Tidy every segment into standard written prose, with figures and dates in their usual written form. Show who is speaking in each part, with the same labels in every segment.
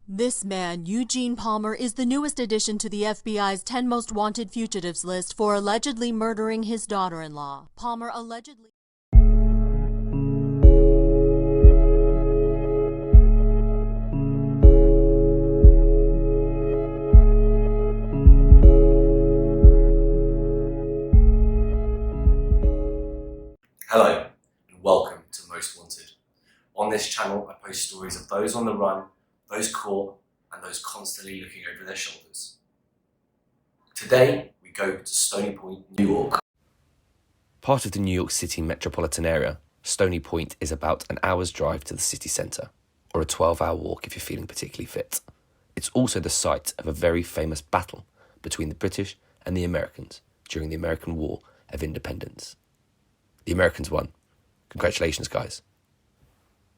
Speaker 1: This man, Eugene Palmer, is the newest addition to the FBI's 10 most wanted fugitives list for allegedly murdering his daughter-in-law. Palmer allegedly...
Speaker 2: Hello and welcome to Most Wanted. On this channel I post stories of those on the run, those caught and those constantly looking over their shoulders. Today we go to Stony Point, New York.
Speaker 3: Part of the New York City metropolitan area, Stony Point is about an hour's drive to the city centre, or a 12-hour walk if you're feeling particularly fit. It's also the site of a very famous battle between the British and the Americans during the American War of Independence. The Americans won. Congratulations, guys.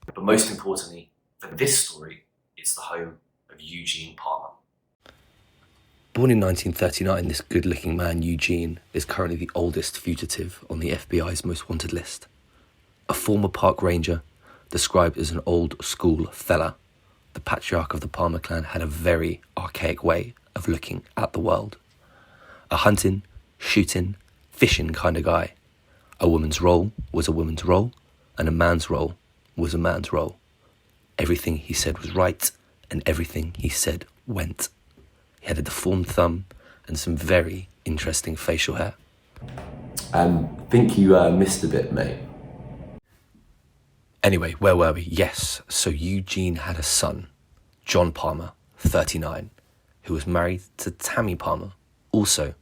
Speaker 2: But most importantly, for this story, it's the home of Eugene Palmer.
Speaker 3: Born in 1939, this good-looking man, Eugene, is currently the oldest fugitive on the FBI's most wanted list. A former park ranger, described as an old-school fella, the patriarch of the Palmer clan had a very archaic way of looking at the world. A hunting, shooting, fishing kind of guy. A woman's role was a woman's role, and a man's role was a man's role. Everything he said was right, and everything he said went. He had a deformed thumb and some very interesting facial hair.
Speaker 2: Think you missed a bit, mate.
Speaker 3: Anyway, where were we? Yes, so Eugene had a son, John Palmer, 39, who was married to Tammy Palmer, also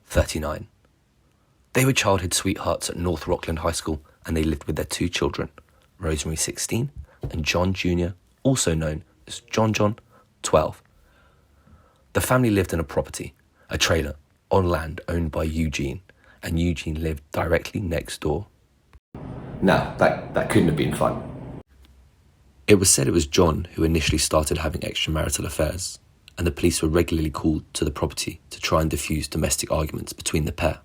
Speaker 3: 39. They were childhood sweethearts at North Rockland High School, and they lived with their two children, Rosemary, 16, and John Jr., also known as John, 12. The family lived in a property, a trailer, on land owned by Eugene, and Eugene lived directly next door.
Speaker 2: Nah, that couldn't have been fun.
Speaker 3: It was said it was John who initially started having extramarital affairs, and the police were regularly called to the property to try and diffuse domestic arguments between the pair.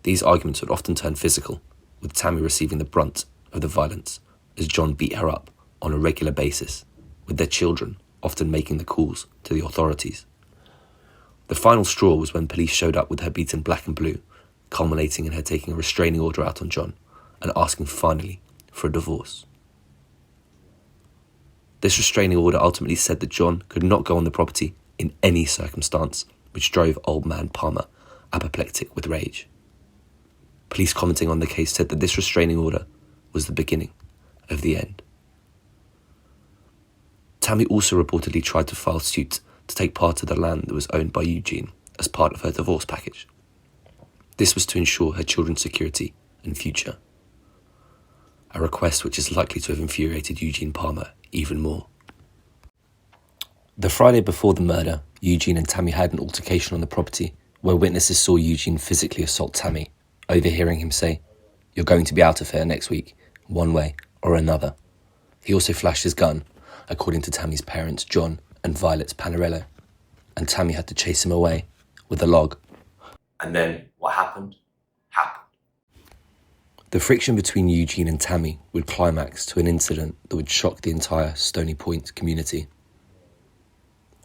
Speaker 3: These arguments would often turn physical, with Tammy receiving the brunt of the violence as John beat her up on a regular basis, with their children often making the calls to the authorities. The final straw was when police showed up with her beaten black and blue, culminating in her taking a restraining order out on John and asking finally for a divorce. This restraining order ultimately said that John could not go on the property in any circumstance, which drove old man Palmer apoplectic with rage. Police commenting on the case said that this restraining order was the beginning of the end. Tammy also reportedly tried to file suit to take part of the land that was owned by Eugene as part of her divorce package. This was to ensure her children's security and future, a request which is likely to have infuriated Eugene Palmer even more. The Friday before the murder, Eugene and Tammy had an altercation on the property where witnesses saw Eugene physically assault Tammy, overhearing him say, "You're going to be out of here next week, one way or another." He also flashed his gun, according to Tammy's parents, John and Violet Panarello, and Tammy had to chase him away with a log.
Speaker 2: And then what happened?
Speaker 3: The friction between Eugene and Tammy would climax to an incident that would shock the entire Stony Point community.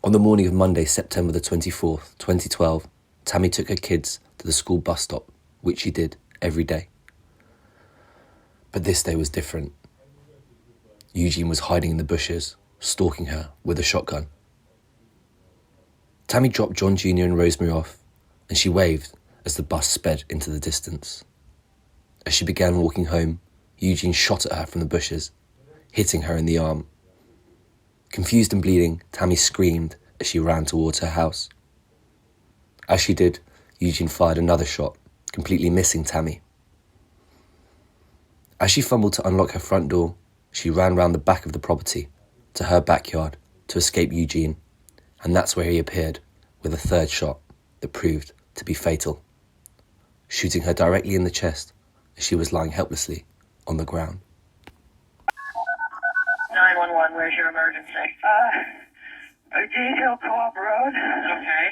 Speaker 3: On the morning of Monday, September the 24th, 2012, Tammy took her kids to the school bus stop, which she did every day. But this day was different. Eugene was hiding in the bushes, stalking her with a shotgun. Tammy dropped John Jr. and Rosemary off, and she waved as the bus sped into the distance. As she began walking home, Eugene shot at her from the bushes, hitting her in the arm. Confused and bleeding, Tammy screamed as she ran towards her house. As she did, Eugene fired another shot, completely missing Tammy. As she fumbled to unlock her front door, she ran round the back of the property to her backyard to escape Eugene, and that's where he appeared with a third shot that proved to be fatal, shooting her directly in the chest as she was lying helplessly on the ground.
Speaker 4: 911, where's your emergency?
Speaker 5: Gate Hill Co-op Road.
Speaker 4: Okay.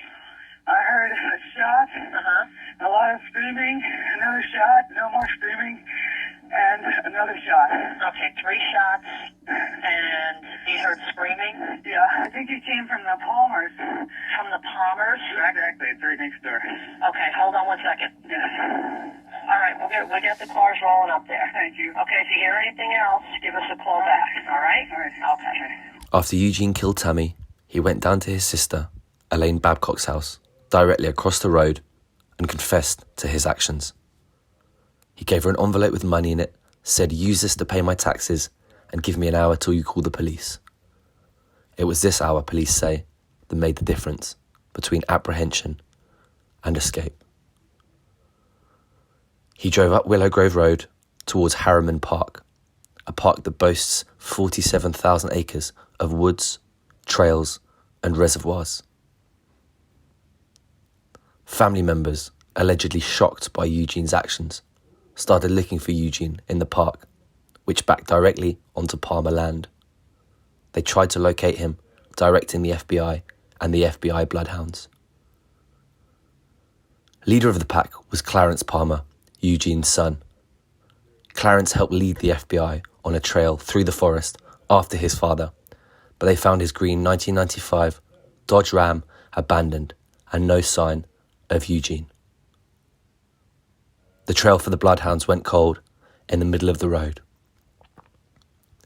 Speaker 5: I heard a shot, a lot of screaming, another shot, no more screaming, and another shot.
Speaker 4: Okay, 3 shots, and you heard screaming?
Speaker 5: Yeah, I think Palmers.
Speaker 4: From the Palmers?
Speaker 5: Exactly, it's right next door.
Speaker 4: Okay, hold on one second.
Speaker 5: Yes.
Speaker 4: All right, we'll get the cars rolling up there.
Speaker 5: Thank you.
Speaker 4: Okay, if you hear anything else, give us a call back, all right?
Speaker 5: All right.
Speaker 4: Okay.
Speaker 3: After Eugene killed Tammy, he went down to his sister, Elaine Babcock's house, directly across the road, and confessed to his actions. He gave her an envelope with money in it, said, "Use this to pay my taxes, and give me an hour till you call the police." It was this hour, police say, that made the difference between apprehension and escape. He drove up Willow Grove Road towards Harriman Park, a park that boasts 47,000 acres of woods, trails, and reservoirs. Family members, allegedly shocked by Eugene's actions, started looking for Eugene in the park, which backed directly onto Palmer land. They tried to locate him, directing the FBI and the FBI bloodhounds. Leader of the pack was Clarence Palmer, Eugene's son. Clarence helped lead the FBI on a trail through the forest after his father, but they found his green 1995 Dodge Ram abandoned and no sign of Eugene. The trail for the bloodhounds went cold in the middle of the road.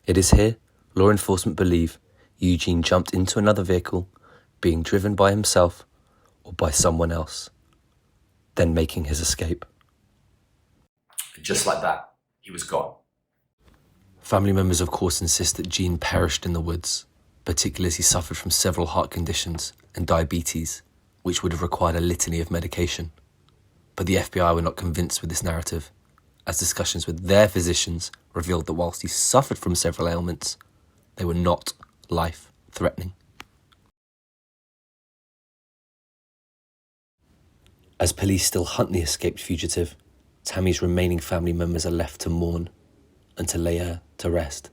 Speaker 3: It is here law enforcement believe Eugene jumped into another vehicle, being driven by himself or by someone else, then making his escape.
Speaker 2: And just like that, he was gone.
Speaker 3: Family members, of course, insist that Gene perished in the woods, particularly as he suffered from several heart conditions and diabetes, which would have required a litany of medication. But the FBI were not convinced with this narrative, as discussions with their physicians revealed that whilst he suffered from several ailments, they were not life-threatening. As police still hunt the escaped fugitive, Tammy's remaining family members are left to mourn and to lay her to rest.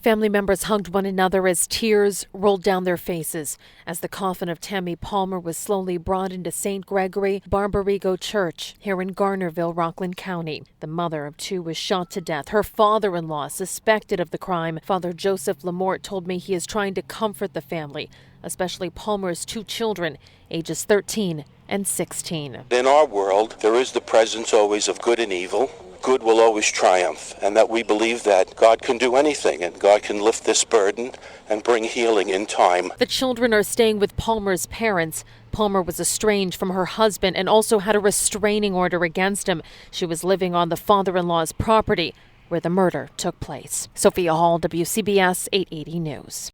Speaker 6: Family members hugged one another as tears rolled down their faces as the coffin of Tammy Palmer was slowly brought into St. Gregory Barbarigo Church here in Garnerville, Rockland County. The mother of two was shot to death. Her father-in-law suspected of the crime. Father Joseph Lamort told me he is trying to comfort the family, especially Palmer's two children, ages 13 and 16.
Speaker 7: In our world, there is the presence always of good and evil. Good will always triumph, and that we believe that God can do anything, and God can lift this burden and bring healing in time.
Speaker 6: The children are staying with Palmer's parents. Palmer was estranged from her husband and also had a restraining order against him. She was living on the father-in-law's property where the murder took place. Sophia Hall, WCBS 880 News.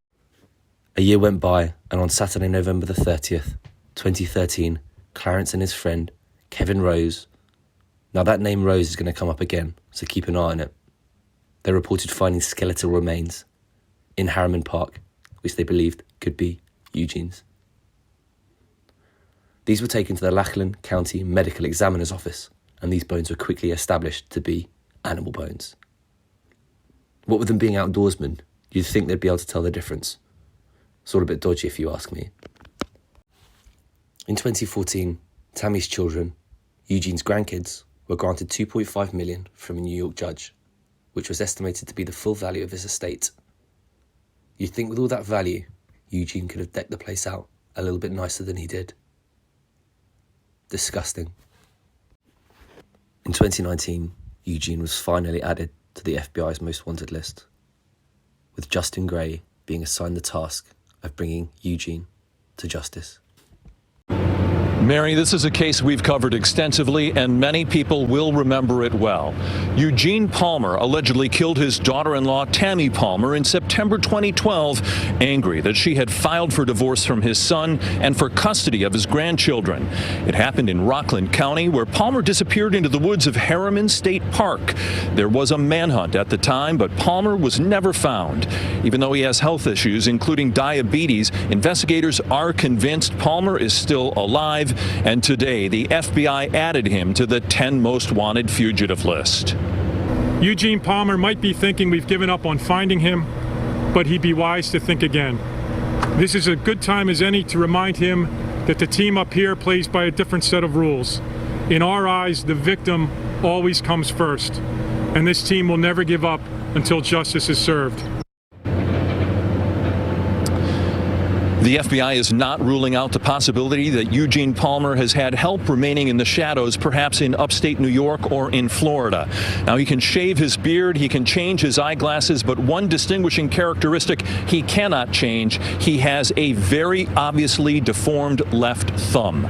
Speaker 3: A year went by, and on Saturday, November the 30th, 2013, Clarence and his friend, Kevin Rose. Now that name Rose is going to come up again, so keep an eye on it. They reported finding skeletal remains in Harriman Park, which they believed could be Eugene's. These were taken to the Lachlan County Medical Examiner's Office, and these bones were quickly established to be animal bones. What with them being outdoorsmen, you'd think they'd be able to tell the difference. It's all a bit dodgy if you ask me. In 2014, Tammy's children, Eugene's grandkids, were granted $2.5 million from a New York judge, which was estimated to be the full value of his estate. You'd think with all that value, Eugene could have decked the place out a little bit nicer than he did. Disgusting. In 2019, Eugene was finally added to the FBI's most wanted list, with Justin Gray being assigned the task of bringing Eugene to justice.
Speaker 8: Mary, this is a case we've covered extensively, and many people will remember it well. Eugene Palmer allegedly killed his daughter-in-law, Tammy Palmer, in September 2012, angry that she had filed for divorce from his son and for custody of his grandchildren. It happened in Rockland County, where Palmer disappeared into the woods of Harriman State Park. There was a manhunt at the time, but Palmer was never found. Even though he has health issues, including diabetes, investigators are convinced Palmer is still alive. And today, the FBI added him to the 10 most wanted fugitive list.
Speaker 9: Eugene Palmer might be thinking we've given up on finding him, but he'd be wise to think again. This is a good time as any to remind him that the team up here plays by a different set of rules. In our eyes, the victim always comes first, and this team will never give up until justice is served.
Speaker 8: The FBI is not ruling out the possibility that Eugene Palmer has had help remaining in the shadows, perhaps in upstate New York or in Florida. Now, he can shave his beard, he can change his eyeglasses, but one distinguishing characteristic he cannot change: he has a very obviously deformed left thumb.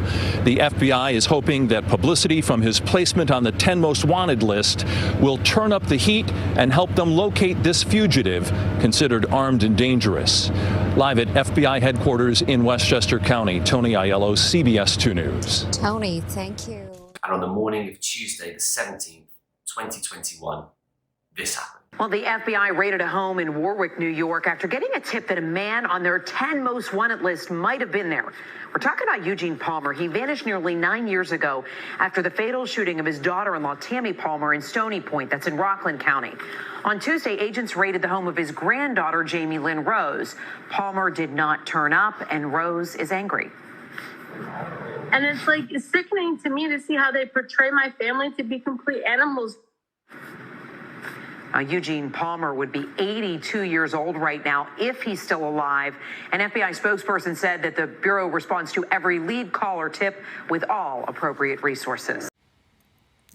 Speaker 8: The FBI is hoping that publicity from his placement on the 10 most wanted list will turn up the heat and help them locate this fugitive, considered armed and dangerous. Live at FBI headquarters in Westchester County, Tony Aiello, CBS 2 News.
Speaker 10: Tony, thank you.
Speaker 2: And on the morning of Tuesday, the 17th, 2021, this happened.
Speaker 11: Well, the FBI raided a home in Warwick, New York, after getting a tip that a man on their 10 most wanted list might have been there. We're talking about Eugene Palmer. He vanished nearly 9 years ago after the fatal shooting of his daughter-in-law, Tammy Palmer, in Stony Point, that's in Rockland County. On Tuesday, agents raided the home of his granddaughter, Jamie Lynn Rose. Palmer did not turn up, and Rose is angry.
Speaker 12: And it's sickening to me to see how they portray my family to be complete animals.
Speaker 11: Eugene Palmer would be 82 years old right now if he's still alive. An FBI spokesperson said that the Bureau responds to every lead call or tip with all appropriate resources.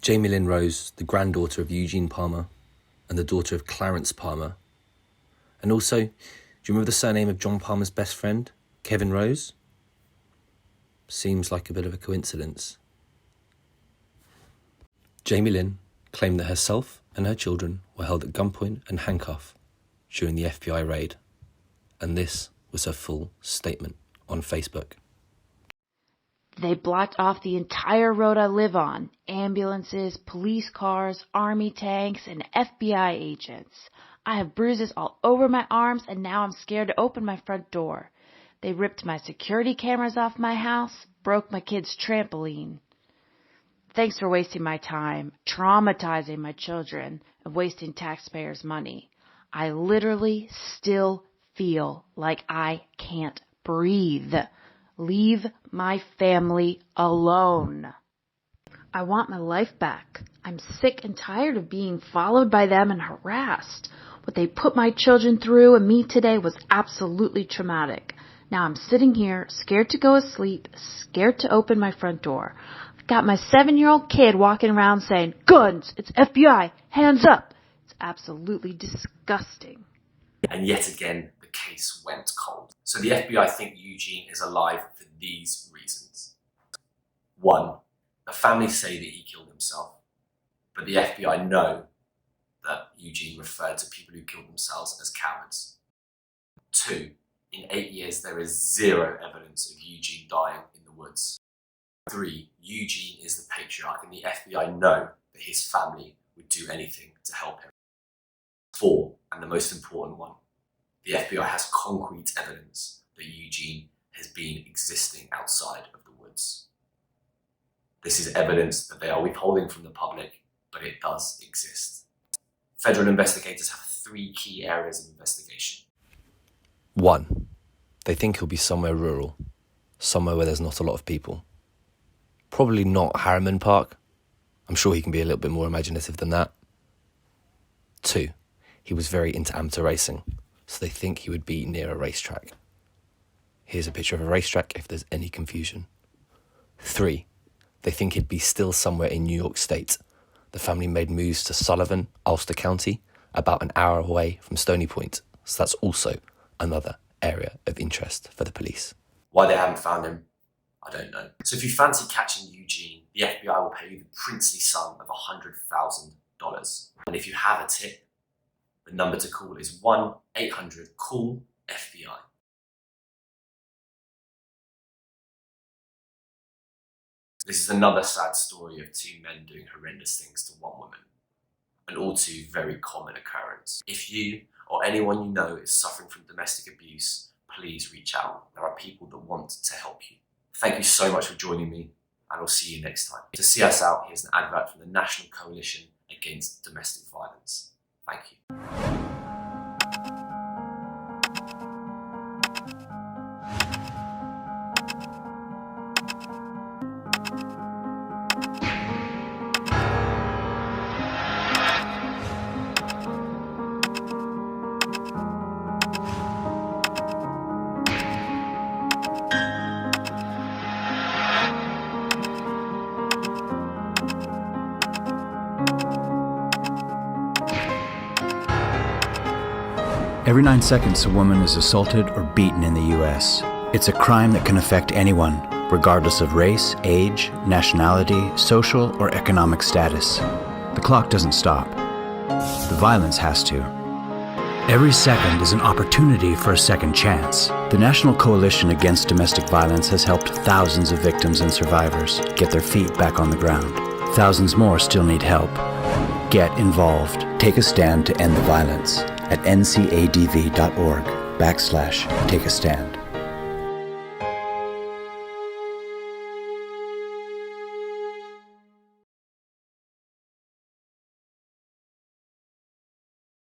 Speaker 3: Jamie Lynn Rose, the granddaughter of Eugene Palmer and the daughter of Clarence Palmer. And also, do you remember the surname of John Palmer's best friend, Kevin Rose? Seems like a bit of a coincidence. Jamie Lynn claimed that herself and her children were held at gunpoint and handcuffed during the FBI raid. And this was her full statement on Facebook.
Speaker 13: They blocked off the entire road I live on. Ambulances, police cars, army tanks, and FBI agents. I have bruises all over my arms, and now I'm scared to open my front door. They ripped my security cameras off my house, broke my kid's trampoline. Thanks for wasting my time, traumatizing my children, and wasting taxpayers' money. I literally still feel like I can't breathe. Leave my family alone. I want my life back. I'm sick and tired of being followed by them and harassed. What they put my children through and me today was absolutely traumatic. Now I'm sitting here, scared to go to sleep, scared to open my front door. I've got my 7-year-old kid walking around saying, "Guns! It's FBI! Hands up!" It's absolutely disgusting.
Speaker 2: And yet again, the case went cold. So the FBI think Eugene is alive for these reasons. 1, the family say that he killed himself, but the FBI know that Eugene referred to people who killed themselves as cowards. 2, in 8 years, there is zero evidence of Eugene dying in the woods. 3, Eugene is the patriarch, and the FBI know that his family would do anything to help him. 4, and the most important one, the FBI has concrete evidence that Eugene has been existing outside of the woods. This is evidence that they are withholding from the public, but it does exist. Federal investigators have 3 key areas of investigation.
Speaker 3: 1, they think he'll be somewhere rural, somewhere where there's not a lot of people. Probably not Harriman Park. I'm sure he can be a little bit more imaginative than that. 2, he was very into amateur racing, so they think he would be near a racetrack. Here's a picture of a racetrack if there's any confusion. 3, they think he'd be still somewhere in New York State. The family made moves to Sullivan, Ulster County, about an hour away from Stony Point, so that's also another area of interest for the police.
Speaker 2: Why they haven't found him, I don't know. So if you fancy catching Eugene, the FBI will pay you the princely sum of $100,000. And if you have a tip, the number to call is 1-800-CALL-FBI. This is another sad story of 2 men doing horrendous things to 1 woman. An all too very common occurrence. If you or anyone you know is suffering from domestic abuse, please reach out. There are people that want to help you. Thank you so much for joining me, and we'll see you next time. To see us out, here's an advert from the National Coalition Against Domestic Violence. Thank you.
Speaker 10: Every 9 seconds, a woman is assaulted or beaten in the U.S. It's a crime that can affect anyone, regardless of race, age, nationality, social, or economic status. The clock doesn't stop. The violence has to. Every second is an opportunity for a second chance. The National Coalition Against Domestic Violence has helped thousands of victims and survivors get their feet back on the ground. Thousands more still need help. Get involved. Take a stand to end the violence at ncadv.org/take a stand.